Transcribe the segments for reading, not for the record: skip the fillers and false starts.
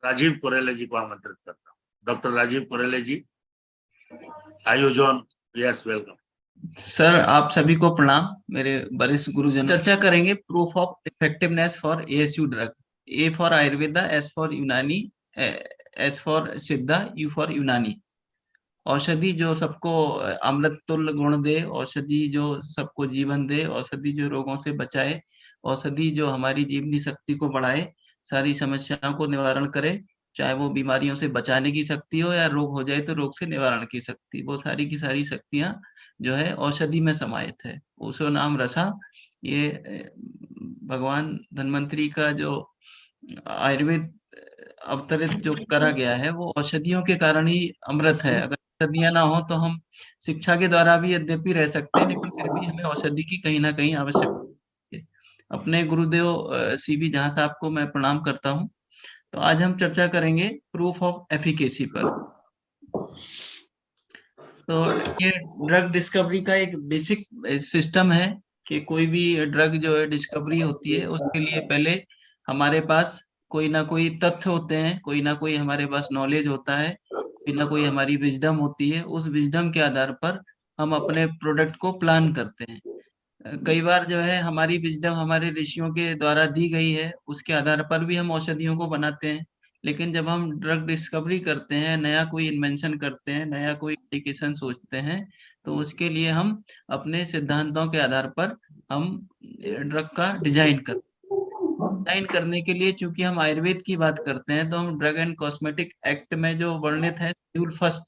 राजीव कोरेले जी को आमंत्रित करता हूँ। डॉक्टर राजीव कोरेले जी, आयोजन, यस वेलकम। सर, आप सभी को प्रणाम। मेरे वरिष्ठ गुरुजन, चर्चा करेंगे proof of effectiveness for ASU drug. A for Ayurveda, S for Unani, S for Siddha, U for Unani. औषधि जो सबको अमृत तुल्य गुण दे, औषधि जो सबको जीवन दे, औषधि जो रोगों से बचाए, औषधि जो हमारी जीवनी शक्ति को बढ़ाए, सारी समस्याओं को निवारण करे, चाहे वो बीमारियों से बचाने की शक्ति हो या रोग हो जाए तो रोग से निवारण की शक्ति, वो सारी की सारी शक्तियां जो है औषधि में समाहित है। उसो नाम रसा। ये भगवान धन्वंतरी का जो आयुर्वेद अवतरित जो करा गया है वो औषधियों के कारण ही अमृत है। अगर औषधियां ना हो तो हम शिक्षा के द्वारा भी यद्यपि रह सकते हैं, लेकिन फिर भी हमें औषधि की कहीं ना कहीं आवश्यकता है। अपने गुरुदेव सीबी जहां साहब को मैं प्रणाम करता हूं। तो आज हम चर्चा करेंगे प्रूफ ऑफ एफिकेसी पर। तो ये ड्रग डिस्कवरी का एक बेसिक सिस्टम है कि कोई भी ड्रग जो है डिस्कवरी होती है उसके लिए पहले हमारे पास कोई ना कोई तथ्य होते हैं, कोई ना कोई हमारे पास नॉलेज होता है, कोई ना कोई हमारी विजडम होती है। उस विजडम के आधार पर हम अपने प्रोडक्ट को प्लान करते हैं। कई बार जो है हमारी विजडम हमारे ऋषियों के द्वारा दी गई है, उसके आधार पर भी हम औषधियों को बनाते हैं। लेकिन जब हम ड्रग डिस्कवरी करते हैं, नया कोई इन्वेंशन करते हैं, नया कोई एप्लीकेशन सोचते हैं, तो उसके लिए हम अपने सिद्धांतों के आधार पर हम ड्रग का डिजाइन करते हैं। डिजाइन करने के लिए चूंकि हम आयुर्वेद की बात करते हैं तो हम ड्रग एंड कॉस्मेटिक एक्ट में जो वर्णित है शेड्यूल फर्स्ट,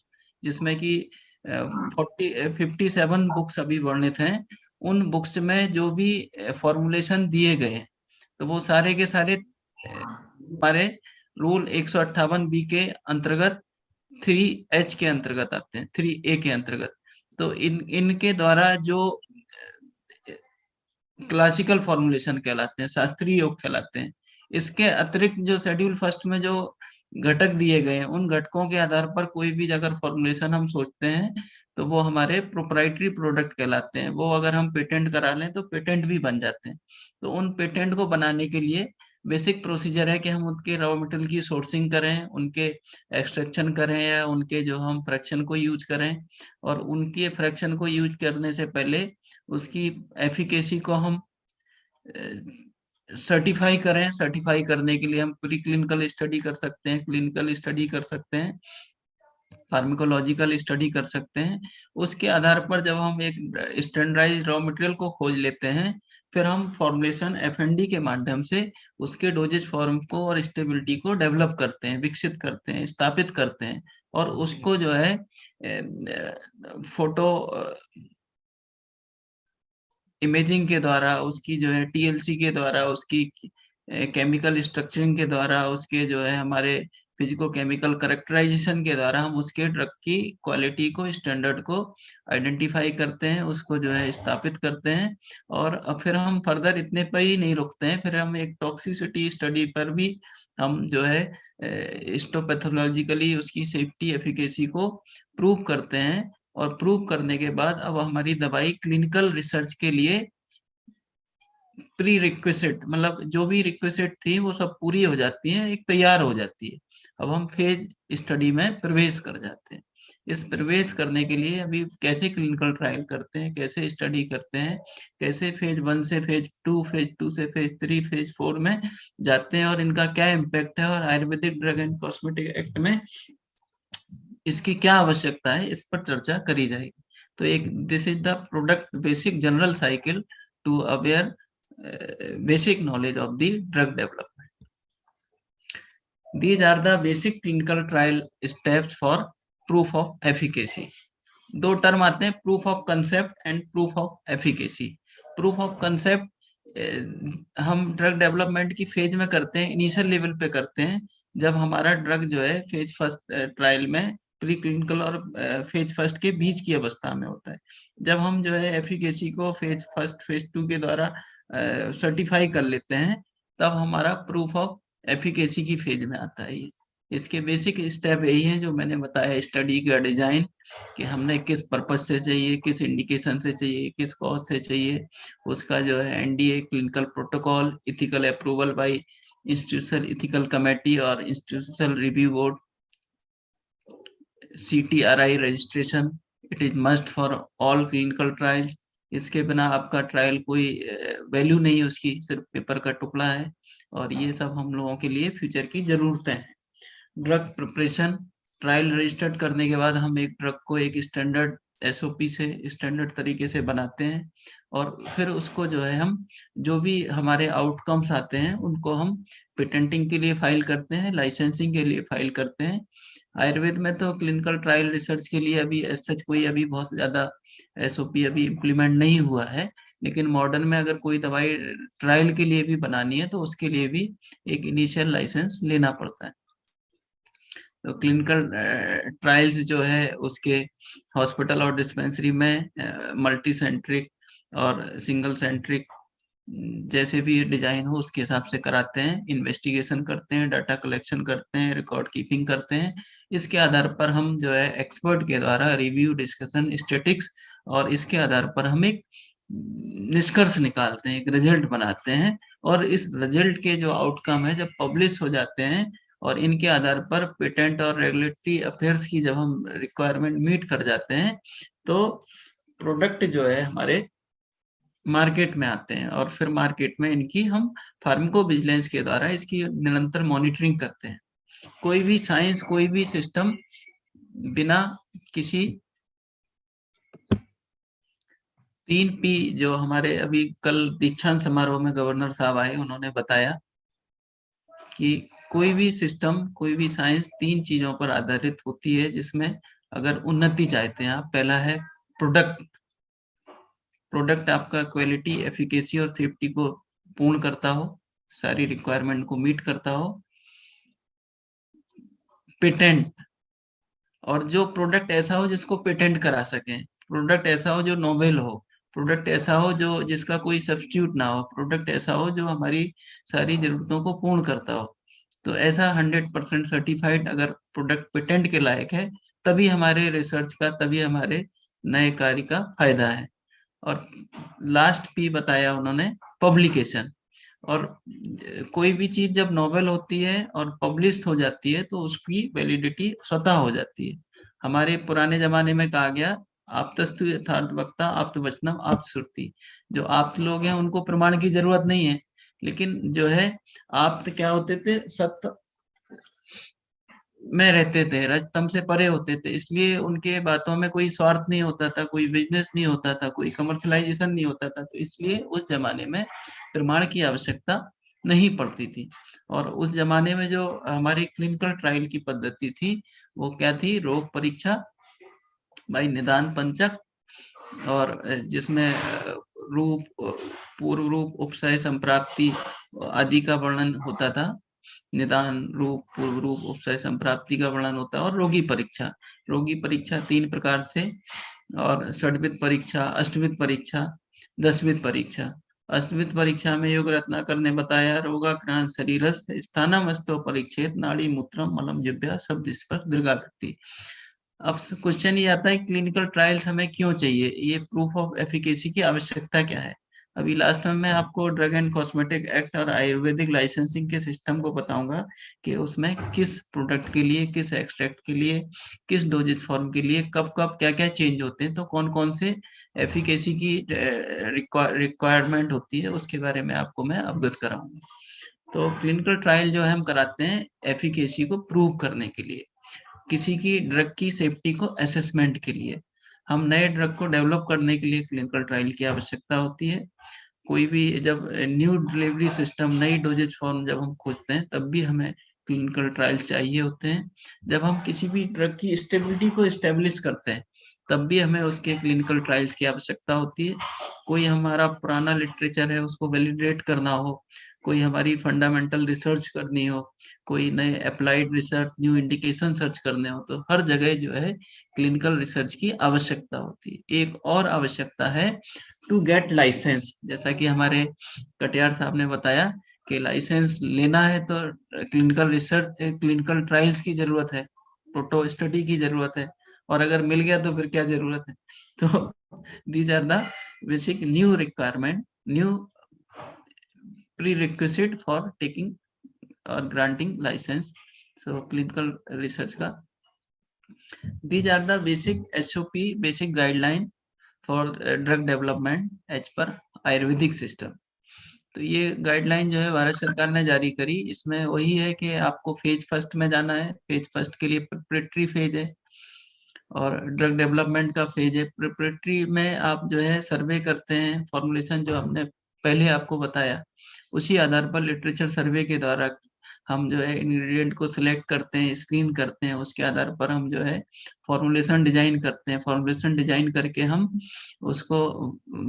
जिसमें कि 57 बुक्स अभी वर्णित हैं, उन बुक्स में जो भी फॉर्मुलेशन दिए गए हैं तो वो सारे के सारे हमारे रूल 158 बी के अंतर्गत 3H के अंतर्गत आते हैं, 3A के अंतर्गत। तो इनके द्वारा जो क्लासिकल फॉर्मुलेशन कहलाते हैं, शास्त्रीय योग कहलाते हैं। इसके अतिरिक्त जो शेड्यूल फर्स्ट में जो घटक दिए गए हैं उन घटकों के आधार पर कोई भी अगर फॉर्मुलेशन हम सोचते हैं तो वो हमारे प्रोप्राइटरी प्रोडक्ट कहलाते हैं। वो अगर हम पेटेंट करा लें तो पेटेंट भी बन जाते हैं। तो उन पेटेंट को बनाने के लिए बेसिक प्रोसीजर है कि हम उनके रॉ मटेरियल की सोर्सिंग करें, उनके एक्सट्रैक्शन करें या उनके जो हम फ्रैक्शन को यूज करें, और उनके फ्रैक्शन को यूज करने से पहले उसकी एफिकेसी को हम सर्टिफाई करें। सर्टिफाई करने के लिए हम प्री क्लिनिकल स्टडी कर सकते हैं, क्लिनिकल स्टडी कर सकते हैं, फार्माकोलॉजिकल स्टडी कर सकते हैं। उसके आधार पर जब हम एक स्टैंडर्डाइज्ड रॉ मटेरियल को खोज लेते हैं, फिर हम फॉर्मुलेशन एफएनडी के माध्यम से उसके डोजेज फॉर्म को और स्टेबिलिटी को डेवलप करते हैं, विकसित करते हैं, स्थापित करते हैं, और उसको जो है फोटो इमेजिंग के द्वारा, उसकी जो है टीएलसी के द्वारा, उसकी केमिकल स्ट्रक्चरिंग के द्वारा, उसके जो है हमारे फिजिको केमिकल करेक्टराइजेशन के द्वारा हम उसके ड्रग की क्वालिटी को, स्टैंडर्ड को आइडेंटिफाई करते हैं, उसको जो है स्थापित करते हैं। और फिर हम फर्दर इतने पर ही नहीं रुकते हैं, फिर हम एक टॉक्सिसिटी स्टडी पर भी हम जो है हिस्टोपैथोलॉजिकली उसकी सेफ्टी एफिकेसी को प्रूव करते हैं। और प्रूव करने के बाद अब हमारी दवाई क्लिनिकल रिसर्च के लिए प्री रिक्विजिट, मतलब जो भी रिक्विजिट थी वो सब पूरी हो जाती है, एक तैयार हो जाती है। अब हम फेज स्टडी में प्रवेश कर जाते हैं। इस प्रवेश करने के लिए अभी कैसे क्लिनिकल ट्रायल करते हैं, कैसे स्टडी करते हैं, कैसे फेज 1 से फेज 2, फेज 2 से फेज 3, फेज 4 में जाते हैं, और इनका क्या इम्पैक्ट है, और Ayurvedic drug and cosmetic act में इसकी क्या आवश्यकता है, इस पर चर्चा करी जाएगी। तो एक this is the product basic general cycle to aware basic knowledge of the drug development. These are the basic clinical trial steps for proof of efficacy. दो टर्म आते हैं, proof of concept and proof of efficacy. Proof of concept हम drug development की phase में करते हैं, initial level पे करते हैं, जब हमारा ड्रग जो है फेज फर्स्ट ट्रायल में प्री क्लिनिकल और फेज फर्स्ट के बीच की अवस्था में होता है। जब हम जो है एफिकेसी को फेज फर्स्ट, फेज 2 के द्वारा सर्टिफाई कर लेते हैं, तब हमारा प्रूफ ऑफ एफिकेसी की फेज में आता है। इसके बेसिक स्टेप यही है जो मैंने बताया, स्टडी का डिजाइन, कि हमने किस पर्पज से चाहिए, किस इंडिकेशन से चाहिए, किस कॉज से चाहिए, उसका जो है NDA, clinical protocol, ethical approval by institutional ethical committee और institutional review board, CTRI registration, it is must for all clinical trials. इसके बिना आपका ट्रायल कोई वैल्यू नहीं है उसकी, सिर्फ पेपर का टुकड़ा है। और ये सब हम लोगों के लिए फ्यूचर की जरूरतें हैं। ड्रग प्रिपरेशन, ट्रायल रजिस्टर्ड करने के बाद हम एक ड्रग को एक स्टैंडर्ड SOP से, स्टैंडर्ड तरीके से बनाते हैं, और फिर उसको जो है हम, जो भी हमारे आउटकम्स आते हैं उनको हम पेटेंटिंग के लिए फाइल करते हैं, लाइसेंसिंग के लिए फाइल करते हैं। आयुर्वेद में तो क्लिनिकल ट्रायल रिसर्च के लिए अभी सच कोई अभी बहुत ज्यादा SOP अभी इम्प्लीमेंट नहीं हुआ है, लेकिन मॉडर्न में अगर कोई दवाई ट्रायल के लिए भी बनानी है तो उसके लिए भी एक इनिशियल लाइसेंस लेना पड़ता है। तो क्लिनिकल ट्रायल्स जो है उसके हॉस्पिटल और डिस्पेंसरी में मल्टी सेंट्रिक और सिंगल सेंट्रिक जैसे भी डिजाइन हो उसके हिसाब से कराते हैं, इन्वेस्टिगेशन करते हैं, डाटा कलेक्शन करते हैं, रिकॉर्ड कीपिंग करते हैं। इसके आधार पर हम जो है एक्सपर्ट के द्वारा रिव्यू, डिस्कशन, स्टैटिक्स, और इसके आधार पर हम एक निष्कर्ष निकालते हैं, एक रिजल्ट बनाते हैं। और इस रिजल्ट के जो आउटकम है जब पब्लिश हो जाते हैं, और इनके आधार पर पेटेंट और रेगुलेटरी अफेयर्स की जब हम रिक्वायरमेंट मीट कर जाते हैं तो प्रोडक्ट जो है हमारे मार्केट में आते हैं, और फिर मार्केट में इनकी हम फार्माको विजिलेंस के द्वारा इसकी निरंतर मॉनिटरिंग करते हैं। कोई भी साइंस, कोई भी सिस्टम बिना किसी 3P, जो हमारे अभी कल दीक्षांत समारोह में गवर्नर साहब आए, उन्होंने बताया कि कोई भी सिस्टम, कोई भी साइंस 3 चीजों पर आधारित होती है जिसमें अगर उन्नति चाहते हैं आप। पहला है प्रोडक्ट, प्रोडक्ट आपका क्वालिटी, एफिकेसी और सेफ्टी को पूर्ण करता हो, सारी रिक्वायरमेंट को मीट करता हो। पेटेंट, और जो प्रोडक्ट ऐसा हो जिसको पेटेंट करा सकें, प्रोडक्ट ऐसा हो जो नोवेल हो, प्रोडक्ट ऐसा हो जो जिसका कोई सब्स्टिट्यूट ना हो, प्रोडक्ट ऐसा हो जो हमारी सारी जरूरतों को पूर्ण करता हो। तो ऐसा 100% सर्टिफाइड अगर प्रोडक्ट पेटेंट के लायक है, तभी हमारे रिसर्च का, तभी हमारे नए कार्य का फायदा है। और लास्ट P बताया उन्होंने, पब्लिकेशन। और कोई भी चीज जब नोवेल होती है और पब्लिश हो जाती है तो उसकी वैलिडिटी स्वतः हो जाती है। हमारे पुराने जमाने में कहा गया, आप्तस्तु यथार्थ वक्ता आप्त वचनम आप्त श्रुति। जो आप्त लोग हैं उनको प्रमाण की जरूरत नहीं है, लेकिन जो है आप्त क्या होते थे, सत्य में रहते थे, रजतम से परे होते थे, इसलिए उनके बातों में कोई स्वार्थ नहीं होता था, कोई बिजनेस नहीं होता था, कोई कमर्शलाइजेशन नहीं होता था। तो इसलिए उस जमाने में प्रमाण की आवश्यकता नहीं पड़ती थी। और उस जमाने में जो हमारी क्लिनिकल ट्रायल की पद्धति थी वो क्या थी, रोग परीक्षा बाई निदान पंचक, और जिसमें रूप, पूर्व रूप, उपसय, संप्राप्ति आदि का वर्णन होता था। निदान, रूप, पूर्व रूप, उपसय, संप्राप्ति का वर्णन होता है। और रोगी परीक्षा, रोगी परीक्षा 3 प्रकार से, और षड्विध परीक्षा, अष्टविध परीक्षा, 10विध परीक्षा। अष्टविध परीक्षा में योग रत्नाकर ने बताया, रोगाक्रांत शरीरस्थ स्थानमस्तो परीक्षेत नाड़ी मूत्रम मलम जिह्वा शब्द स्पर्श दीर्घाकृति। अब क्वेश्चन ये आता है, क्लिनिकल ट्रायल्स हमें क्यों चाहिए, ये प्रूफ ऑफ एफिकेसी की आवश्यकता क्या है। अभी लास्ट में मैं आपको ड्रग एंड कॉस्मेटिक एक्ट और आयुर्वेदिक लाइसेंसिंग के सिस्टम को बताऊंगा कि उसमें किस प्रोडक्ट के लिए, किस एक्सट्रैक्ट के लिए, किस डोजेज फॉर्म के लिए कब कब क्या क्या चेंज होते हैं, तो कौन कौन से एफिकेसी की रिक्वायरमेंट होती है, उसके बारे में आपको मैं अवगत कराऊंगा। तो क्लिनिकल ट्रायल जो है हम कराते हैं एफिकेसी को प्रूव करने के लिए, किसी की ड्रग की सेफ्टी को असेसमेंट के लिए। हम नए ड्रग को डेवलप करने के लिए क्लिनिकल ट्रायल की आवश्यकता होती है। कोई भी जब न्यू डिलीवरी सिस्टम, नई डोजेज फॉर्म जब हम खोजते हैं तब भी हमें क्लिनिकल ट्रायल्स चाहिए होते हैं। जब हम किसी भी ड्रग की स्टेबिलिटी को एस्टेब्लिश करते हैं तब भी हमें उसके क्लिनिकल ट्रायल्स की आवश्यकता होती है। कोई हमारा पुराना लिटरेचर है उसको वैलिडेट करना हो, कोई हमारी फंडामेंटल रिसर्च करनी हो, कोई नए applied research, new indication search करने हो, तो हर जगह जो है क्लिनिकल रिसर्च की आवश्यकता होती है। एक और आवश्यकता है टू गेट लाइसेंस, जैसा कि हमारे कटियार साहब ने बताया कि लाइसेंस लेना है तो क्लिनिकल रिसर्च, क्लिनिकल ट्रायल्स की जरूरत है, प्रोटो स्टडी की जरूरत है, और अगर मिल गया तो फिर क्या जरूरत है। तो these are the basic new requirement, new prerequisite for taking or granting license. So clinical research का these are the basic SOP, basic guideline for drug development as per Ayurvedic system. तो ये गाइडलाइन जो है भारत सरकार ने जारी करी, इसमें वही है कि आपको फेज फर्स्ट में जाना है। फेज फर्स्ट के लिए प्रिपरेटरी फेज है और ड्रग डेवलपमेंट का फेज है। प्रिपरेटरी में आप जो है सर्वे करते हैं, फॉर्मुलेशन जो हमने पहले आपको बताया उसी आधार पर लिटरेचर सर्वे के द्वारा हम जो है इंग्रेडिएंट को सिलेक्ट करते हैं, स्क्रीन करते हैं, उसके आधार पर हम जो है फॉर्मुलेशन डिजाइन करते हैं। फॉर्मुलेशन डिजाइन करके हम उसको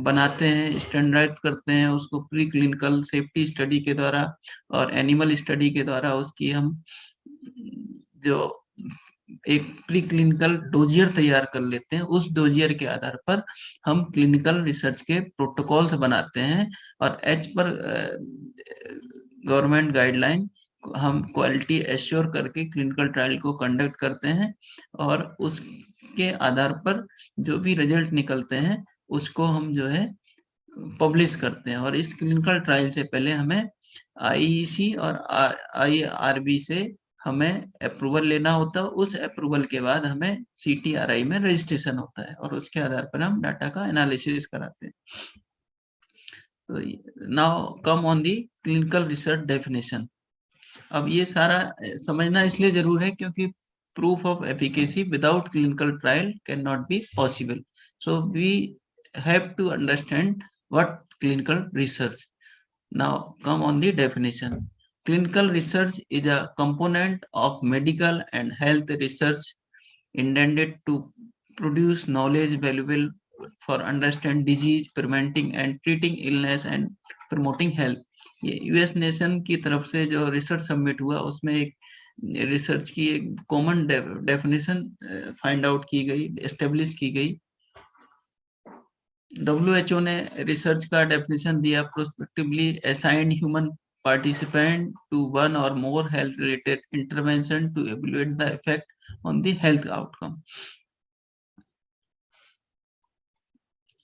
बनाते हैं, स्टैंडर्ड करते हैं, उसको प्री क्लिनिकल सेफ्टी स्टडी के द्वारा और एनिमल स्टडी के द्वारा उसकी हम जो एक प्री क्लिनिकल डोजियर तैयार कर लेते हैं। उस डोजियर के आधार पर हम क्लिनिकल रिसर्च के प्रोटोकॉल्स बनाते हैं और एज पर गवर्नमेंट गाइडलाइन हम क्वालिटी एश्योर करके क्लिनिकल ट्रायल को कंडक्ट करते हैं और उसके आधार पर जो भी रिजल्ट निकलते हैं उसको हम जो है पब्लिश करते हैं। और इस क्लिनिकल ट्रायल से पहले हमें IEC और IRB से हमें अप्रूवल लेना होता है। उस अप्रूवल के बाद हमें CTRI में रजिस्ट्रेशन होता है और उसके आधार पर हम डाटा का एनालिसिस कराते हैं। तो now come on the clinical research definition. अब ये सारा समझना इसलिए जरूर है क्योंकि proof of efficacy without clinical trial can not be possible. So we have to understand what clinical research. Now come on the definition. Clinical research is a component of medical and health research intended to produce knowledge valuable for understand disease, preventing and treating illness and promoting health. ये US nation की तरफ से जो research submit हुआ उसमें एक research की एक कॉमन डेफिनेशन फाइंड आउट की गई, एस्टेब्लिश की गई। WHO ने रिसर्च का डेफिनेशन दिया, prospectively assigned human participant to one or more health related intervention to evaluate the effect on the health outcome.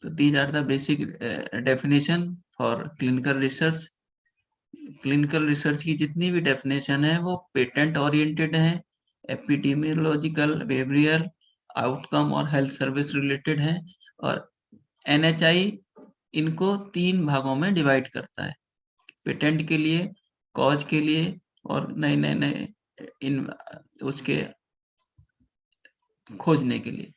So these are the basic definition for clinical research. Clinical research की जितनी भी definition है वो patent oriented है, epidemiological, behavioral, outcome और health service related है और NHI इनको 3 भागों में डिवाइड करता है, पेटेंट के लिए, कॉज के लिए और नए इन उसके खोजने के लिए।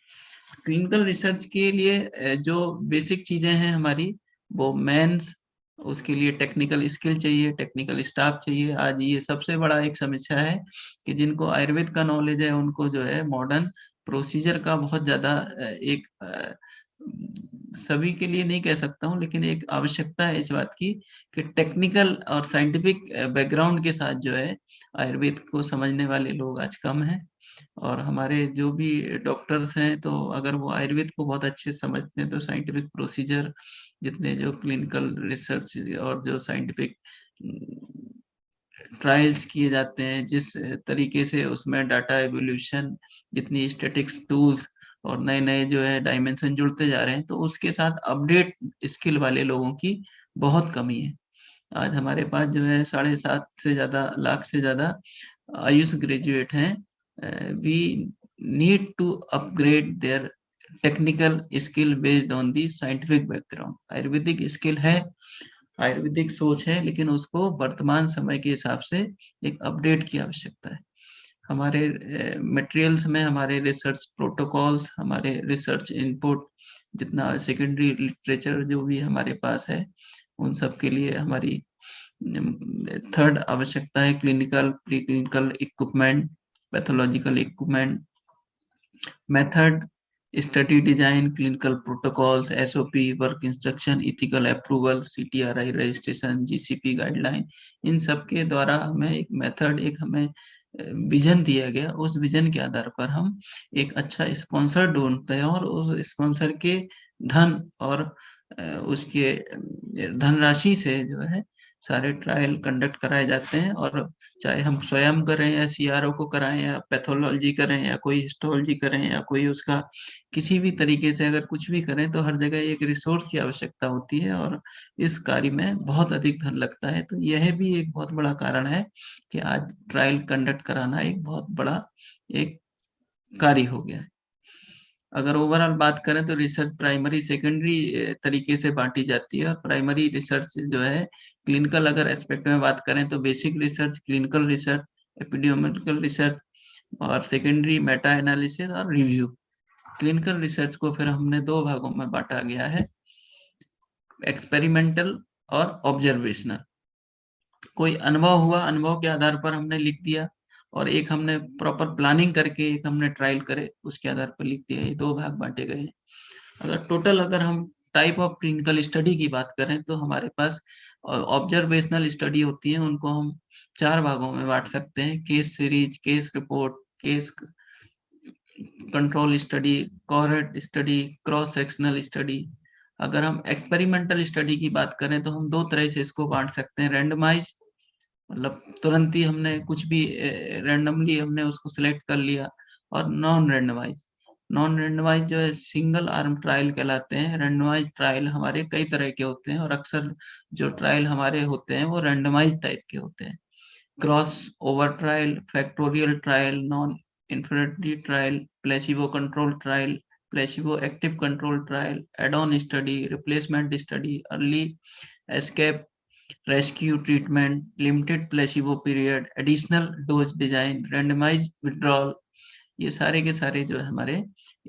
क्लिनिकल रिसर्च के लिए जो बेसिक चीजें हैं हमारी वो मेंस, उसके लिए टेक्निकल स्किल चाहिए, टेक्निकल स्टाफ चाहिए। आज ये सबसे बड़ा एक समस्या है कि जिनको आयुर्वेद का नॉलेज है उनको जो है मॉडर्न प्रोसीजर का बहुत ज्यादा एक सभी के लिए नहीं कह सकता हूँ लेकिन एक आवश्यकता है इस बात की कि टेक्निकल और साइंटिफिक बैकग्राउंड के साथ जो है आयुर्वेद को समझने वाले लोग आज कम हैं। और हमारे जो भी डॉक्टर्स हैं तो अगर वो आयुर्वेद को बहुत अच्छे से समझते हैं तो साइंटिफिक प्रोसीजर जितने जो क्लिनिकल रिसर्च और जो साइंटिफिक ट्रायल्स किए जाते हैं, जिस तरीके से उसमें डाटा एवोल्यूशन, जितनी स्टैटिक्स टूल्स और नए जो है डायमेंशन जुड़ते जा रहे हैं तो उसके साथ अपडेट स्किल वाले लोगों की बहुत कमी है। आज हमारे पास जो है 7.5 से ज्यादा लाख से ज्यादा आयुष ग्रेजुएट हैं। We need to upgrade their technical skill based on the scientific background. Ayurvedic skill है, आयुर्वेदिक सोच है, लेकिन उसको वर्तमान समय के हिसाब से एक अपडेट की आवश्यकता है। हमारे मटेरियल्स में हमारे रिसर्च प्रोटोकॉल्स, हमारे रिसर्च इनपुट, जितना सेकेंडरी लिटरेचर जो भी हमारे पास है उन सब के लिए हमारी थर्ड आवश्यकता है clinical, pre clinical equipment, pathological equipment, method, study design, clinical protocols, SOP, work instruction, ethical approval, CTRI registration, GCP guideline, इन सब के द्वारा हमें एक मेथड, एक हमें विजन दिया गया। उस विजन के आधार पर हम एक अच्छा स्पॉन्सर ढूंढते हैं और उस स्पॉन्सर के धन और उसके धनराशि से जो है सारे ट्रायल कंडक्ट कराए जाते हैं, और चाहे हम स्वयं करें या सीआरओ को कराएं या पैथोलॉजी करें या कोई हिस्टोलॉजी करें या कोई उसका किसी भी तरीके से अगर कुछ भी करें, तो हर जगह एक रिसोर्स की आवश्यकता होती है और इस कार्य में बहुत अधिक धन लगता है। तो यह भी एक बहुत बड़ा कारण है कि आज ट्रायल कंडक्ट कराना एक बहुत बड़ा एक कार्य हो गया है। अगर ओवरऑल बात करें तो रिसर्च प्राइमरी सेकेंडरी तरीके से बांटी जाती है। और प्राइमरी रिसर्च जो है क्लिनिकल अगर एस्पेक्ट में बात करें तो basic research, clinical research, epidemiological research, और सेकेंडरी मेटा एनालिसिस और रिव्यू। क्लिनिकल रिसर्च को फिर हमने दो भागों में बांटा गया है, एक्सपेरिमेंटल और ऑब्जर्वेशनल। कोई अनुभव हुआ, अनुभव के आधार पर हमने लिख दिया, और एक हमने प्रॉपर प्लानिंग करके एक हमने ट्रायल करे उसके आधार पर लिख दिया। ये दो भाग बांटे गए हैं। अगर हम टाइप ऑफ क्लिनिकल स्टडी की बात करें तो हमारे पास ऑब्जर्वेशनल स्टडी होती है, उनको हम 4 भागों में बांट सकते हैं, case series, case report, case control study, cohort study, cross sectional study. अगर हम एक्सपेरिमेंटल स्टडी की बात करें तो हम 2 तरह से इसको बांट सकते हैं, रैंडमाइज, मतलब तुरंत ही हमने कुछ भी रैंडमली हमने उसको सिलेक्ट कर लिया, और नॉन रैंडमाइज। नॉन रैंडमाइज जो है सिंगल आर्म ट्रायल कहलाते हैं। रैंडमाइज ट्रायल हमारे कई तरह के होते हैं, और अक्सर जो ट्रायल हमारे होते हैं वो रैंडमाइज टाइप के होते हैं। Cross over trial, factorial trial, non inferiority trial, placebo control trial, placebo active control trial, add on study, replacement study, early escape, rescue treatment, limited placebo period, additional dose design, randomize withdrawal. ये सारे के सारे जो है हमारे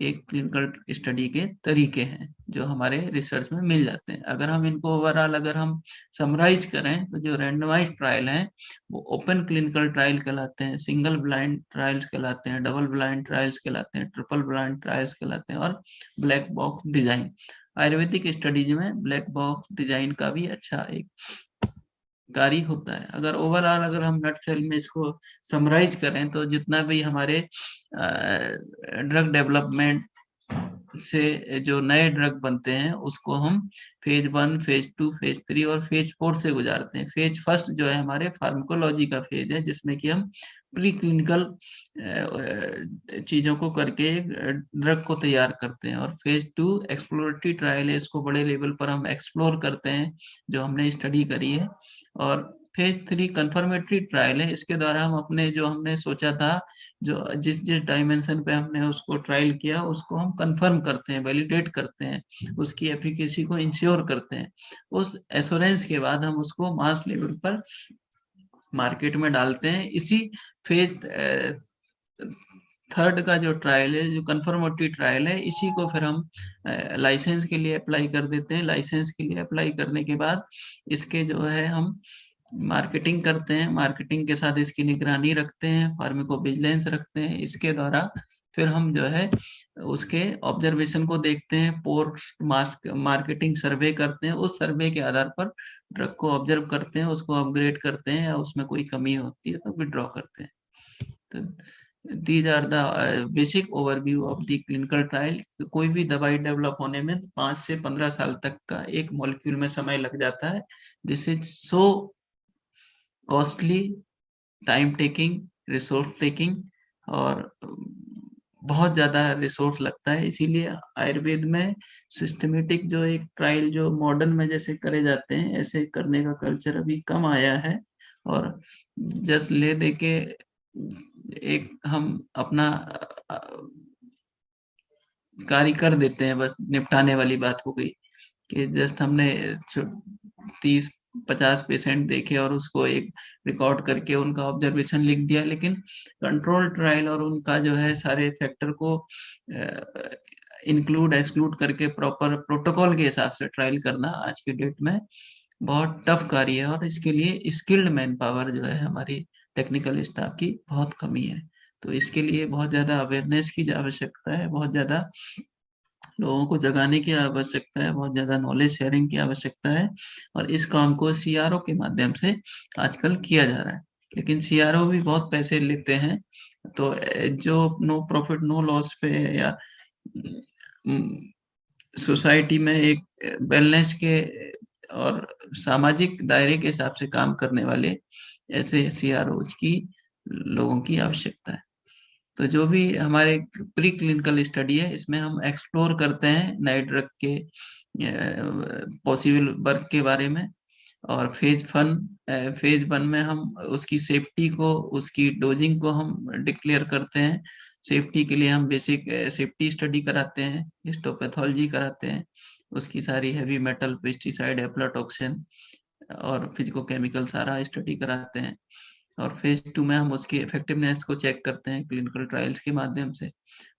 एक clinical study के तरीके हैं जो हमारे रिसर्च में मिल जाते हैं। अगर हम इनको ओवरऑल अगर हम समराइज करें तो जो रैंडमाइज ट्रायल हैं वो ओपन क्लिनिकल ट्रायल कहलाते हैं, सिंगल ब्लाइंड ट्रायल्स कहलाते हैं, डबल ब्लाइंड ट्रायल्स कहलाते हैं, ट्रिपल ब्लाइंड ट्रायल्स कहलाते हैं, और black box design. Ayurvedic studies में ब्लैक बॉक्स डिजाइन का भी अच्छा एक कार्य होता है। अगर हम नटसेल में इसको समराइज करें तो जितना भी हमारे ड्रग डेवलपमेंट से जो नए ड्रग बनते हैं उसको हम फेज 1, फेज 2, फेज 3 और फेज 4 से गुजारते हैं। फेज फर्स्ट जो है हमारे फार्माकोलॉजी का फेज है, जिसमें कि हम प्री क्लिनिकल चीजों को करके ड्रग को तैयार करते हैं। और फेज 2 एक्सप्लोरेटरी ट्रायल है, इसको बड़े लेवल पर हम एक्सप्लोर करते हैं जो हमने स्टडी करी है। और फेज 3 कंफर्मेटरी ट्रायल है, इसके द्वारा हम अपने जो हमने सोचा था, जो जिस जिस डायमेंशन पे हमने उसको ट्रायल किया उसको हम कंफर्म करते हैं, वैलिडेट करते हैं, उसकी एफिकेसी को इंश्योर करते हैं। उस एश्योरेंस के बाद हम उसको मास लेवल पर मार्केट में डालते हैं। इसी फेज थर्ड का जो ट्रायल है, जो कंफर्मेटरी ट्रायल है, इसी को फिर हम लाइसेंस के लिए अप्लाई कर देते हैं। लाइसेंस के लिए अप्लाई करने के बाद इसके जो है हम मार्केटिंग करते हैं, मार्केटिंग के साथ इसकी निगरानी रखते हैं, फार्माकोविजिलेंस रखते हैं। इसके द्वारा फिर हम जो है उसके ऑब्जर्वेशन को देखते हैं, पोस्ट मार्केटिंग सर्वे करते हैं, उस सर्वे के आधार पर ड्रग को ऑब्जर्व करते हैं, उसको अपग्रेड करते हैं, या उसमें कोई कमी होती है तो विड्रॉ करते हैं। तो these are the basic overview of the clinical trial. कोई भी दवाई डेवलप होने में 5 से 15 साल तक का एक मॉलिक्यूल में समय लग जाता है। This is so costly, time taking, resource taking, और बहुत ज्यादा रिसोर्स लगता है। इसीलिए आयुर्वेद में सिस्टमेटिक जो एक ट्रायल जो मॉडर्न में जैसे करे जाते हैं, ऐसे करने का कल्चर अभी कम आया है। और जस्ट ले दे के एक हम अपना कार्य कर देते हैं, बस निपटाने वाली बात हो गई कि जस्ट हमने 30-50 पेशेंट देखे और उसको एक रिकॉर्ड करके उनका ऑब्जर्वेशन लिख दिया। लेकिन कंट्रोल ट्रायल और उनका जो है सारे फैक्टर को इंक्लूड एक्सक्लूड करके प्रॉपर प्रोटोकॉल के हिसाब से ट्रायल करना आज की डेट में बहुत टफ कार्य है, और इसके लिए स्किल्ड मैन पावर जो है हमारी टेक्निकल स्टाफ की बहुत कमी है। तो इसके लिए बहुत ज्यादा अवेयरनेस की आवश्यकता है, बहुत ज्यादा लोगों को जगाने की आवश्यकता है, बहुत ज्यादा नॉलेज शेयरिंग की आवश्यकता है। और इस काम को सीआरओ के माध्यम से आजकल किया जा रहा है, लेकिन सीआरओ भी बहुत पैसे लेते हैं। तो जो नो प्रॉफिट नो लॉस पे, या सोसाइटी में एक वेलनेस के और सामाजिक दायरे के हिसाब से काम करने वाले ऐसे CROs की लोगों की आवश्यकता है। तो जो भी हमारे प्री क्लिनिकल स्टडी है, इसमें हम एक्सप्लोर करते हैं नए ड्रग के पॉसिबल वर्क के बारे में। और फेज 1 में हम उसकी सेफ्टी को, उसकी डोजिंग को हम डिक्लेयर करते हैं। सेफ्टी के लिए हम बेसिक सेफ्टी स्टडी कराते हैं, हिस्टोपैथोलॉजी कराते हैं, उसकी सारी हैवी मेटल, पेस्टिसाइड, एफ्लाटॉक्सिन और फिजिकोकेमिकल सारा स्टडी कराते हैं। और फेज 2 में हम उसकी इफेक्टिवनेस को चेक करते हैं क्लिनिकल ट्रायल्स के माध्यम से।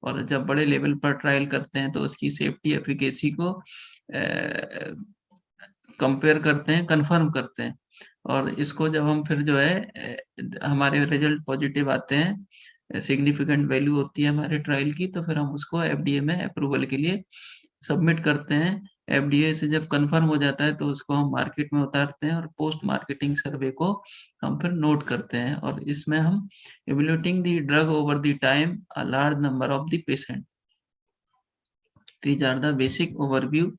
और जब बड़े लेवल पर ट्रायल करते हैं तो उसकी सेफ्टी एफिकेसी को कंपेयर करते हैं, कंफर्म करते हैं। और इसको जब हम फिर जो है हमारे रिजल्ट पॉजिटिव आते हैं, सिग्निफिकेंट वैल्यू होती है हमारे ट्रायल की, तो फिर हम उसको FDA में अप्रूवल के लिए सबमिट करते हैं। FDA से जब कंफर्म हो जाता है तो उसको हम मार्केट में उतारते हैं और पोस्ट मार्केटिंग सर्वे को हम फिर नोट करते हैं। और इसमें हम evaluating the drug over the time a large number of the patient. These are the basic overview.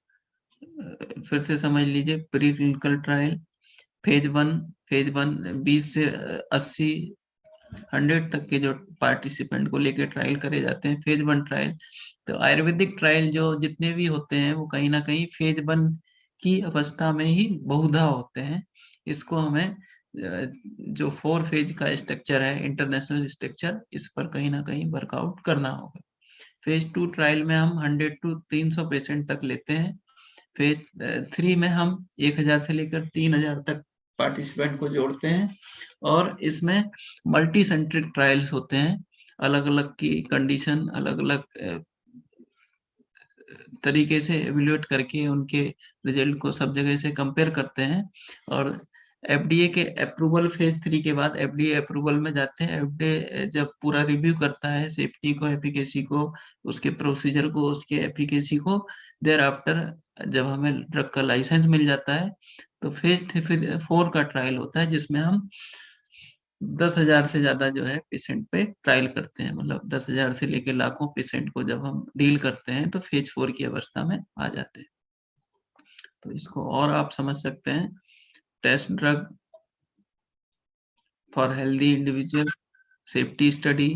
फिर से समझ लीजिए, प्री क्लिनिकल ट्रायल फेज 1 20 से 80 100 तक के जो पार्टिसिपेंट को लेकर ट्रायल करे जाते हैं, फेज 1 ट्रायल। तो आयुर्वेदिक ट्रायल जो जितने भी होते हैं वो कहीं ना कहीं फेज 1 की अवस्था में ही बहुधा होते हैं। इसको हमें जो 4 फेज का स्ट्रक्चर है, इंटरनेशनल स्ट्रक्चर, इस पर कहीं ना कहीं वर्कआउट करना होगा। फेज 2 ट्रायल में हम 100 to 300 पेशेंट तक लेते हैं। फेज 3 में हम 1000 से लेकर 3000 तक पार्टिसिपेंट को जोड़ते हैं। और इसमें मल्टी सेंट्रिक ट्रायल्स होते हैं, अलग अलग की कंडीशन, अलग अलग तरीके से एवेल्युएट करके उनके रिजल्ट को सब जगह से कंपेयर करते हैं। और FDA के अप्रूवल फेज 3 के बाद FDA अप्रूवल में जाते हैं। FDA जब पूरा रिव्यू करता है सेफ्टी को, एफिकेसी को, उसके प्रोसीजर को, उसके एफिकेसी को, देयर आफ्टर जब हमें ड्रग का लाइसेंस मिल जाता है तो फेज 4 का ट्रायल होता है, जिसमें हम 10,000 से ज्यादा जो है पेशेंट पे ट्रायल करते हैं। मतलब 10,000 से लेकर लाखों पेशेंट को जब हम डील करते हैं तो फेज 4 की अवस्था में आ जाते हैं। तो इसको और आप समझ सकते हैं, test drug for healthy individual, safety study,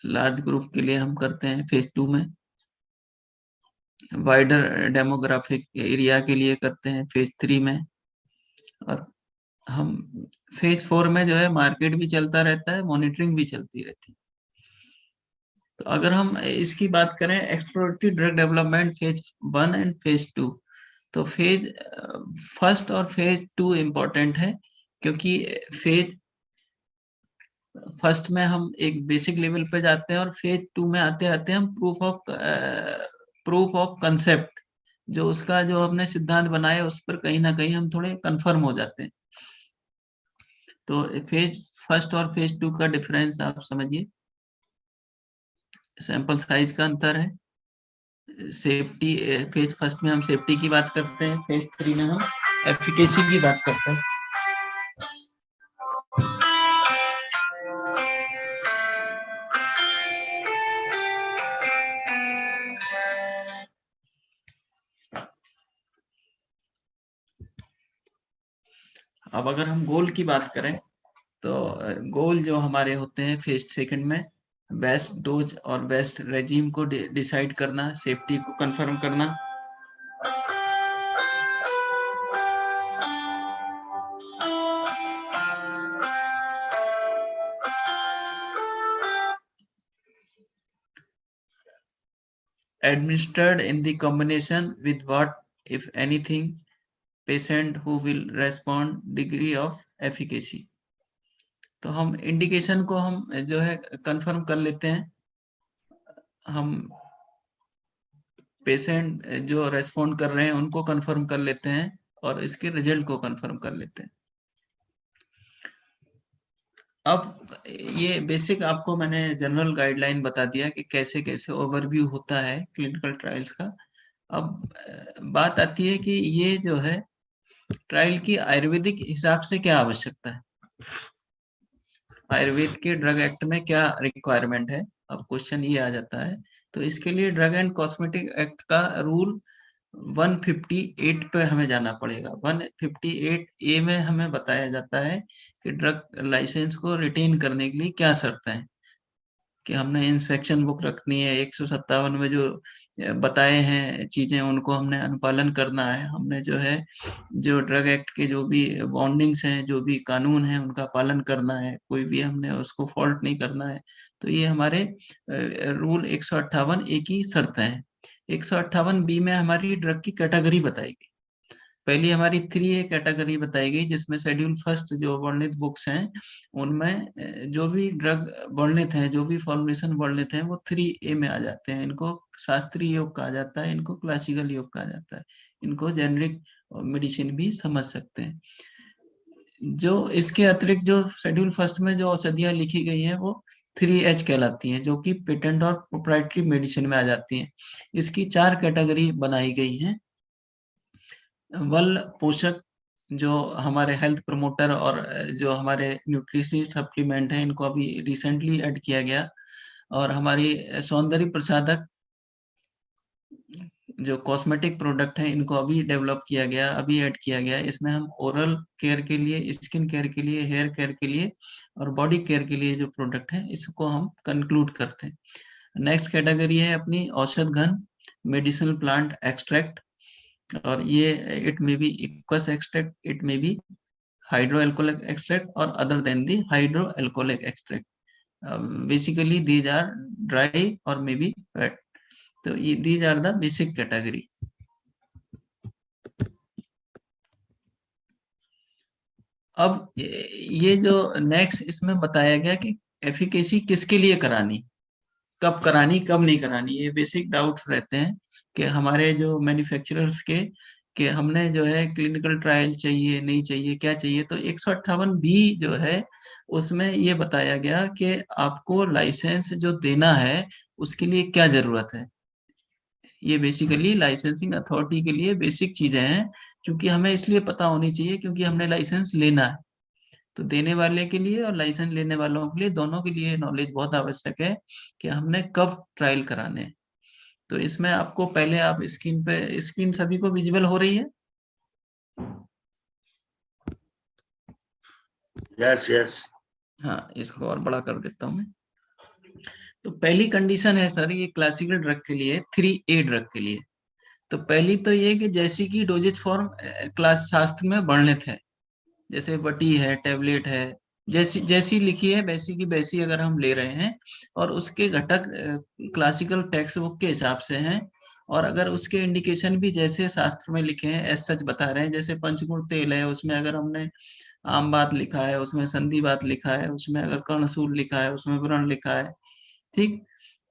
large group के लिए हम करते हैं फेज 2 में, वाइडर डेमोग्राफिक एरिया के लिए करते हैं फेज 3 में। और हम फेज 4 में जो है मार्केट भी चलता रहता है, मॉनिटरिंग भी चलती रहती है। तो अगर हम इसकी बात करें, exploratory drug development phase 1 and phase 2, तो फेज 1 और फेज 2 इम्पोर्टेंट है, क्योंकि फेज 1 में हम एक बेसिक लेवल पे जाते हैं और फेज 2 में आते आते हम प्रूफ ऑफ कंसेप्ट, जो उसका जो हमने सिद्धांत बनाया उस पर कहीं ना कहीं हम थोड़े कंफर्म हो जाते हैं। तो फेज 1 और फेज 2 का डिफरेंस आप समझिए, सैंपल साइज का अंतर है, सेफ्टी। फेज 1 में हम सेफ्टी की बात करते हैं, फेज 3 में हम एफिकेसी की बात करते हैं। अब अगर हम गोल की बात करें तो गोल जो हमारे होते हैं फेज 2 में, बेस्ट डोज और बेस्ट रेजिम को डिसाइड करना, सेफ्टी को कंफर्म करना, administered in the combination with what, if anything, patient who will respond, degree of efficacy। तो हम इंडिकेशन को हम जो है कंफर्म कर लेते हैं, हम पेशेंट जो रेस्पॉन्ड कर रहे हैं उनको कंफर्म कर लेते हैं और इसके रिजल्ट को कंफर्म कर लेते हैं। अब ये बेसिक आपको मैंने जनरल गाइडलाइन बता दिया कि कैसे कैसे ओवरव्यू होता है क्लिनिकल ट्रायल्स का। अब बात आती है कि ये जो है ट्रायल की आयुर्वेदिक हिसाब से क्या आवश्यकता है, आयुर्वेद के ड्रग एक्ट में क्या रिक्वायरमेंट है। अब क्वेश्चन ये आ जाता है, तो इसके लिए ड्रग एंड कॉस्मेटिक एक्ट का रूल 158 पे हमें जाना पड़ेगा। 158A में हमें बताया जाता है कि ड्रग लाइसेंस को रिटेन करने के लिए क्या शर्तें हैं, कि हमने इंस्पेक्शन बुक रखनी है, 157 में जो बताए हैं चीजें उनको हमने अनुपालन करना है, हमने जो है जो ड्रग एक्ट के जो भी बॉन्डिंग्स हैं, जो भी कानून है उनका पालन करना है, कोई भी हमने उसको फॉल्ट नहीं करना है। तो ये हमारे रूल 158A की शर्तें हैं। 158B में हमारी ड्रग की कैटेगरी बताएगी। पहली हमारी 3A कैटेगरी बताई गई, जिसमें शेड्यूल फर्स्ट जो वर्णित बुक्स हैं उनमें जो भी ड्रग वर्णित हैं, जो भी फॉर्मुलेशन वर्णित हैं, वो 3A में आ जाते हैं। इनको शास्त्रीय योग कहा जाता है, इनको क्लासिकल योग कहा जाता है, इनको जेनरिक मेडिसिन भी समझ सकते हैं। जो इसके अतिरिक्त जो शेड्यूल फर्स्ट में जो औषधियां लिखी गई हैं वो 3H कहलाती हैं, जो कि पेटेंट और प्रोप्राइटरी मेडिसिन में आ जाती हैं। इसकी 4 कैटेगरी बनाई गई हैं। बल पोषक, जो हमारे हेल्थ प्रमोटर और जो हमारे न्यूट्रिशन सप्लीमेंट हैं, इनको अभी रिसेंटली ऐड किया गया। और हमारी सौंदर्य प्रसाधक जो कॉस्मेटिक प्रोडक्ट हैं, इनको अभी डेवलप किया गया, अभी ऐड किया गया। इसमें हम ओरल केयर के लिए, स्किन केयर के लिए, हेयर केयर के लिए और बॉडी केयर के लिए जो प्रोडक्ट है इसको हम कंक्लूड करते हैं। नेक्स्ट कैटेगरी है अपनी औषध घन मेडिसिनल प्लांट एक्सट्रैक्ट, और ये it may be aqueous extract, it may be hydroalcoholic extract or other than the hydroalcoholic extract. Basically these are dry or maybe wet. So these are the basic category. अब ये जो next इसमें बताया गया कि efficacy किसके लिए करानी, कब करानी, कब नहीं करानी, ये बेसिक डाउट्स रहते हैं कि हमारे जो मैन्युफैक्चरर्स के कि हमने जो है क्लिनिकल ट्रायल चाहिए, नहीं चाहिए, क्या चाहिए। तो 158B जो है उसमें ये बताया गया कि आपको लाइसेंस जो देना है उसके लिए क्या जरूरत है। ये बेसिकली लाइसेंसिंग अथॉरिटी के लिए बेसिक चीजें हैं, क्योंकि हमें इसलिए पता होनी चाहिए क्योंकि हमने लाइसेंस लेना है। तो देने वाले के लिए और लाइसेंस लेने वालों के लिए, दोनों के लिए नॉलेज बहुत आवश्यक है कि हमने कब ट्रायल कराने हैं। तो इसमें आपको पहले आप स्क्रीन पे, स्क्रीन सभी को विजिबल हो रही है? Yes yes. हाँ, इसको और बड़ा कर देता हूँ मैं। तो पहली कंडीशन है सर ये क्लासिकल ड्रग के लिए, 3A ड्रग के लिए। तो पहली तो ये कि जैसी की डोजेज फॉर्म क्लास शास्त्र में वर्णित है, जैसे बटी है, टेबलेट है, जैसी जैसी लिखी है वैसी की वैसी अगर हम ले रहे हैं, और उसके घटक क्लासिकल टेक्स्ट बुक के हिसाब से हैं, और अगर उसके इंडिकेशन भी जैसे शास्त्र में लिखे हैं एज सच बता रहे हैं, जैसे पंचगुण तेल है, उसमें अगर हमने आम बात लिखा है, उसमें संधि बात लिखा है, उसमें अगर कर्णसूल लिखा है, उसमें व्रण लिखा है, ठीक।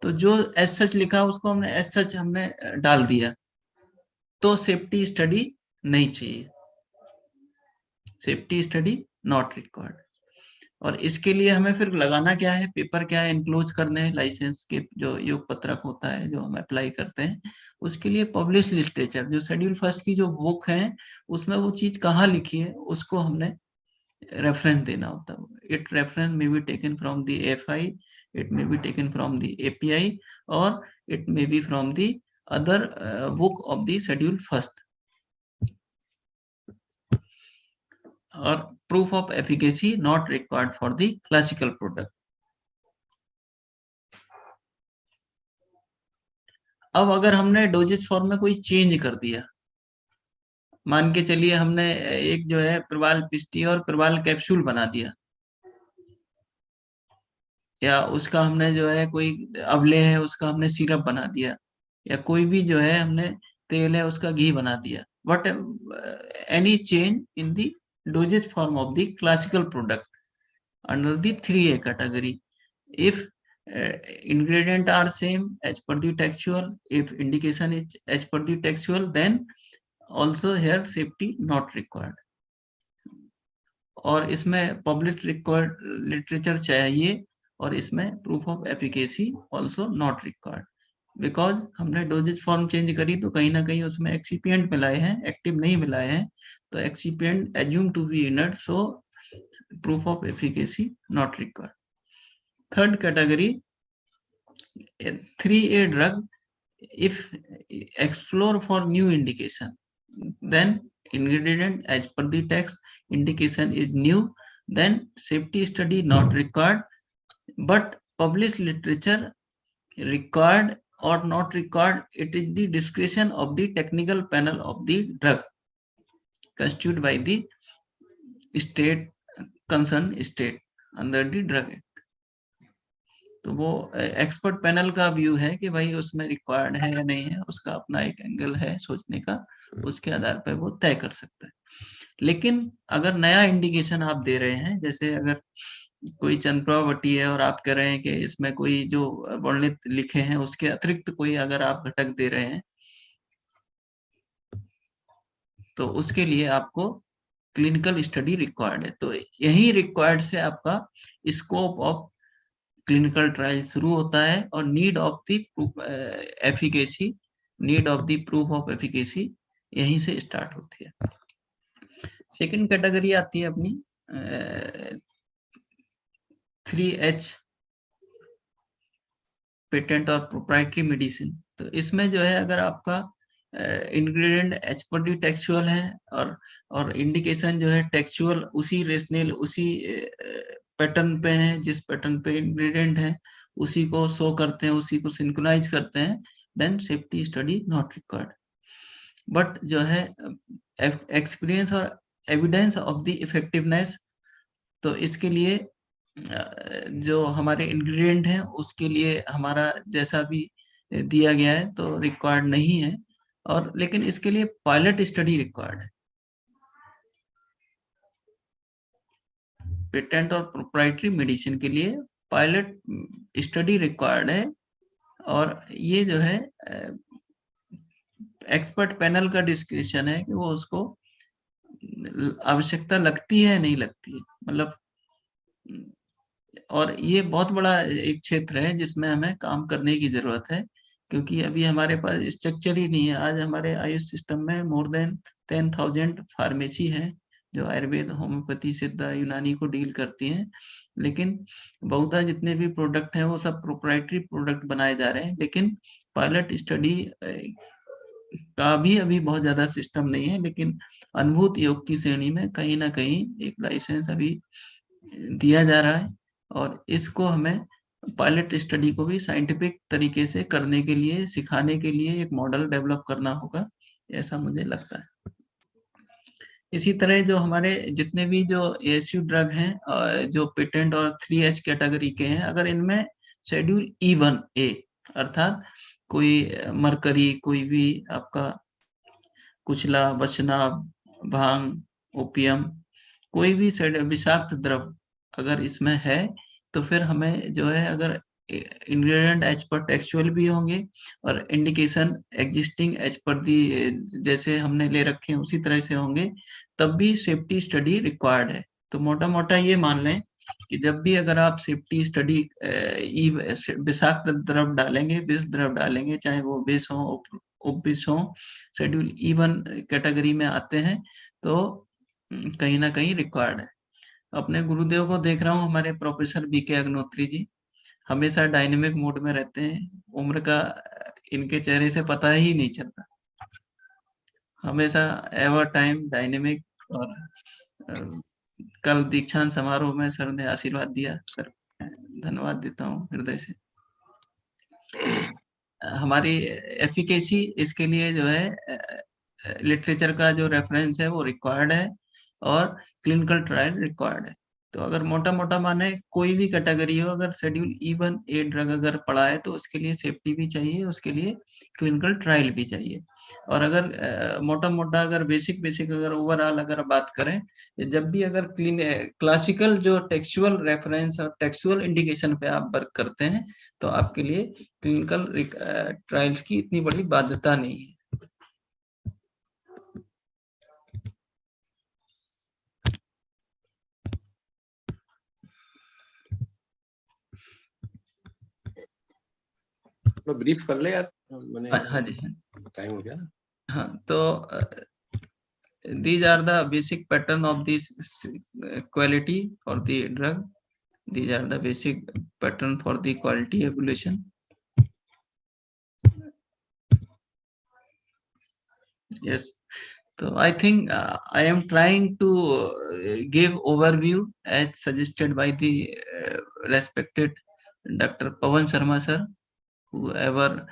तो जो एज सच लिखा उसको हमने एज सच हमने डाल दिया, तो सेफ्टी स्टडी नहीं चाहिए, सेफ्टी स्टडी नॉट रिक्वायर्ड। और इसके लिए हमें फिर लगाना क्या है, पेपर क्या है इनक्लोज करने हैं, लाइसेंस के जो योग पत्रक होता है जो हम अप्लाई करते हैं, उसके लिए पब्लिश लिटरेचर, जो शेड्यूल फर्स्ट की जो बुक है उसमें वो चीज कहाँ लिखी है उसको हमने रेफरेंस देना होता है। It reference may be taken from the FI, it may be taken from the API, or it may be from the other book of the schedule first. और proof of efficacy not required for the classical product. अब अगर हमने doses form में कोई change कर दिया, मान के चलिए हमने एक जो है प्रवाल पिस्टी और प्रवाल कैप्सूल बना दिया, या उसका हमने जो है कोई अवले है उसका हमने सिरप बना दिया, या कोई भी जो है हमने तेल है उसका घी बना दिया, what any change in the doses form of the classical product under the 3A category, if ingredient are same as per the textual, if indication is as per the textual, then also here safety not required. और इसमें publish required literature चाहिए, और इसमें proof of efficacy also not required, because हमने doses form change करी तो कहीं ना कहीं उसमें एक्सीपिएंट मिलाए हैं, एक्टिव नहीं मिलाए हैं, तो excipient assume to be inert, so proof of efficacy not required. Third category 3A drug, if explore for new indication, then ingredient as per the text indication is new, then safety study not required, but published literature required or not required, it is the discretion of the technical panel of the drug constituted by the state, concerned state under the drug act. तो वो expert panel का view है कि भाई उसमें required है या नहीं है, उसका अपना एक एंगल है सोचने का, उसके आधार पर वो तय कर सकता है। लेकिन अगर नया इंडिकेशन आप दे रहे हैं, जैसे अगर कोई चंद्रावटी है और आप कह रहे हैं कि इसमें कोई जो वर्णित लिखे हैं उसके अतिरिक्त कोई अगर आप घटक दे रहे हैं, तो उसके लिए आपको क्लिनिकल स्टडी रिक्वायर्ड है। तो यही रिक्वायर्ड से आपका स्कोप ऑफ क्लिनिकल ट्रायल शुरू होता है और need of the efficacy, need of the proof of efficacy यहीं से स्टार्ट होती है। सेकंड कैटेगरी आती है अपनी 3H पेटेंट और प्रोप्राइटरी मेडिसिन। तो इसमें जो है अगर आपका इंग्रेडिएंट एज पर दी टेक्सचुअल है और इंडिकेशन जो है टेक्सचुअल उसी रेशनल उसी पैटर्न पे है, जिस पैटर्न पे इंग्रेडिएंट है उसी को शो करते हैं, उसी को सिंक्रोनाइज करते हैं, then safety study not required. But जो है एक्सपीरियंस और एविडेंस ऑफ द इफेक्टिवनेस, तो इसके लिए जो हमारे इंग्रेडिएंट हैं उसके लिए हमारा जैसा भी दिया गया है तो रिक्वायर्ड नहीं है, और लेकिन इसके लिए पायलट स्टडी रिक्वायर्ड है। पेटेंट और प्रोप्राइटरी मेडिसिन के लिए पायलट स्टडी रिक्वायर्ड है, और ये जो है एक्सपर्ट पैनल का डिस्कशन है कि वो उसको आवश्यकता लगती है नहीं लगती है, मतलब। और ये बहुत बड़ा एक क्षेत्र है जिसमें हमें काम करने की जरूरत है, क्योंकि अभी हमारे पास स्ट्रक्चर ही नहीं है। आज हमारे आयुष सिस्टम में मोर देन 10,000 फार्मेसी है जो आयुर्वेद, होम्योपैथी, सिद्धा, यूनानी को डील करती हैं, लेकिन बहुधा जितने भी प्रोडक्ट हैं वो सब प्रोप्राइटरी प्रोडक्ट बनाए जा रहे हैं, लेकिन पायलट स्टडी का भी अभी बहुत ज्यादा सिस्टम नहीं है। लेकिन अनुभूत योग की श्रेणी में कहीं ना कहीं एक लाइसेंस अभी दिया जा रहा है, और इसको हमें पायलट स्टडी को भी साइंटिफिक तरीके से करने के लिए, सिखाने के लिए एक मॉडल डेवलप करना होगा, ऐसा मुझे लगता है। इसी तरह जो हमारे जितने भी जो एएसयू ड्रग हैं जो पेटेंट और 3H कैटेगरी के हैं, अगर इनमें शेड्यूल E1A अर्थात कोई मरकरी, कोई भी आपका कुचला, बचना, भांग, ओपियम, कोई भी विषाक्त द्रव अगर इसमें है, तो फिर हमें जो है अगर इंग्रेडिएंट एज पर टेक्सचुअल भी होंगे और इंडिकेशन एग्जिस्टिंग एज पर दी जैसे हमने ले रखे हैं उसी तरह से होंगे, तब भी सेफ्टी स्टडी रिक्वायर्ड है। तो मोटा मोटा ये मान लें कि जब भी अगर आप सेफ्टी स्टडी विषाक्त द्रव डालेंगे, विष द्रव डालेंगे, चाहे वो विष हो, उपविष हो, शेड्यूल E1 कैटेगरी में आते हैं, तो कहीं ना कहीं रिक्वायर्ड है। अपने गुरुदेव को देख रहा हूँ, हमारे प्रोफेसर BK अग्नोत्री जी हमेशा डायनेमिक मोड में रहते हैं, उम्र का इनके चेहरे से पता ही नहीं चलता, हमेशा एवर टाइम डायनेमिक। और कल दीक्षांत समारोह में सर ने आशीर्वाद दिया, सर धन्यवाद देता हूँ हृदय से। हमारी एफिकेसी, इसके लिए जो है लिटरेचर का जो रेफरेंस है वो रिक्वायर्ड है और क्लिनिकल ट्रायल रिक्वायर्ड है। तो अगर मोटा मोटा माने कोई भी कैटेगरी हो, अगर शेड्यूल E1A ड्रग अगर पड़ा है तो उसके लिए सेफ्टी भी चाहिए, उसके लिए क्लिनिकल ट्रायल भी चाहिए। और अगर मोटा मोटा अगर बेसिक अगर ओवरऑल अगर बात करें, जब भी अगर क्लासिकल जो टेक्सचुअल रेफरेंस और टेक्सचुअल इंडिकेशन पे आप वर्क करते हैं, तो आपके लिए क्लिनिकल ट्रायल्स की इतनी बड़ी बाध्यता नहीं है। तो ब्रीफ कर ले यार, मैंने हाँ जी, टाइम हो गया ना। हाँ, तो these are the basic pattern of this quality for the drug. These are the basic pattern for the quality evaluation. Yes. So I think I am trying to give overview as suggested by the respected Dr. Pawan Sharma sir, whoever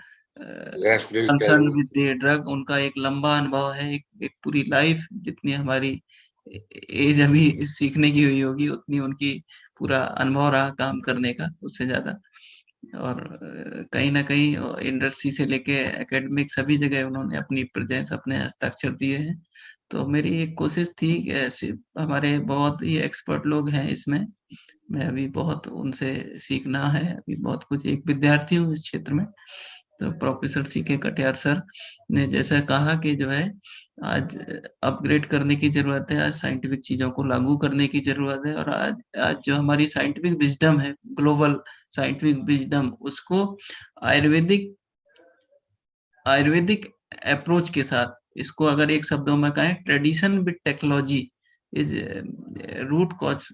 Yes, please tell concerned me. with the drug. उनका एक लंबा अनुभव है, एक पूरी life जितनी हमारी as अभी सीखने की हुई होगी उतनी उनकी पूरा अनुभव रहा काम करने का, उससे ज्यादा। और कहीं ना कहीं इंडस्ट्री से लेके एकेडमिक सभी जगह उन्होंने अपनी प्रेजेंस, अपने हस्ताक्षर दिए हैं। तो मेरी एक कोशिश थी कि हमारे बहुत ही एक्सपर्ट लोग हैं इसमें, मैं अभी बहुत उनसे सीखना है, अभी बहुत कुछ एक विद्यार्थी हूँ इस क्षेत्र में। तो प्रोफेसर सीके कटियार सर ने जैसा कहा कि जो है आज अपग्रेड करने की जरूरत है, आज साइंटिफिक चीजों को लागू करने की जरूरत है, और आज आज जो हमारी साइंटिफिक विजडम है, ग्लोबल साइंटिफिक विजडम, उसको आयुर्वेदिक आयुर्वेदिक अप्रोच के साथ, इसको अगर एक शब्दों में कहें, tradition with technology is root cause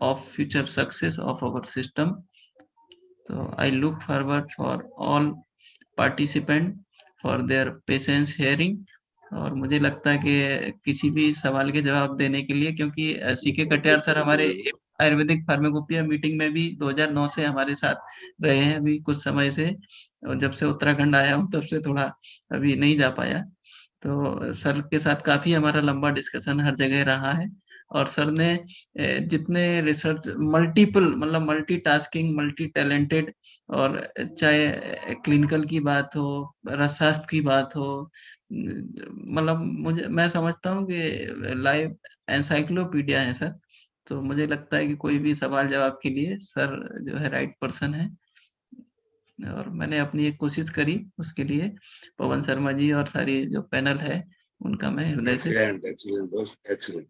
of future success of our system. So I look forward for all participant for their patience hearing. और मुझे लगता है कि किसी भी सवाल के जवाब देने के लिए, क्योंकि सीके कटियार सर हमारे आयुर्वेदिक फार्माकोपिया मीटिंग में भी 2009 से हमारे साथ रहे हैं, अभी कुछ समय से, और जब से उत्तराखंड आया हूँ तब से थोड़ा अभी नहीं जा पाया। तो सर के साथ काफी हमारा लंबा डिस्कशन हर जगह रहा है, और सर ने जितने रिसर्च मल्टीपल, मतलब मल्टीटास्किंग, मल्टी टैलेंटेड, और चाहे क्लिनिकल की बात हो, रसशास्त्र की बात हो, मतलब मैं समझता हूँ कि लाइव एनसाइक्लोपीडिया है सर। तो मुझे लगता है कि कोई भी सवाल जवाब के लिए सर जो है राइट पर्सन है, और मैंने अपनी एक कोशिश करी उसके लिए। पवन शर्मा जी और सारी जो पैनल है उनका मैं हृदय से Excellent, excellent, excellent.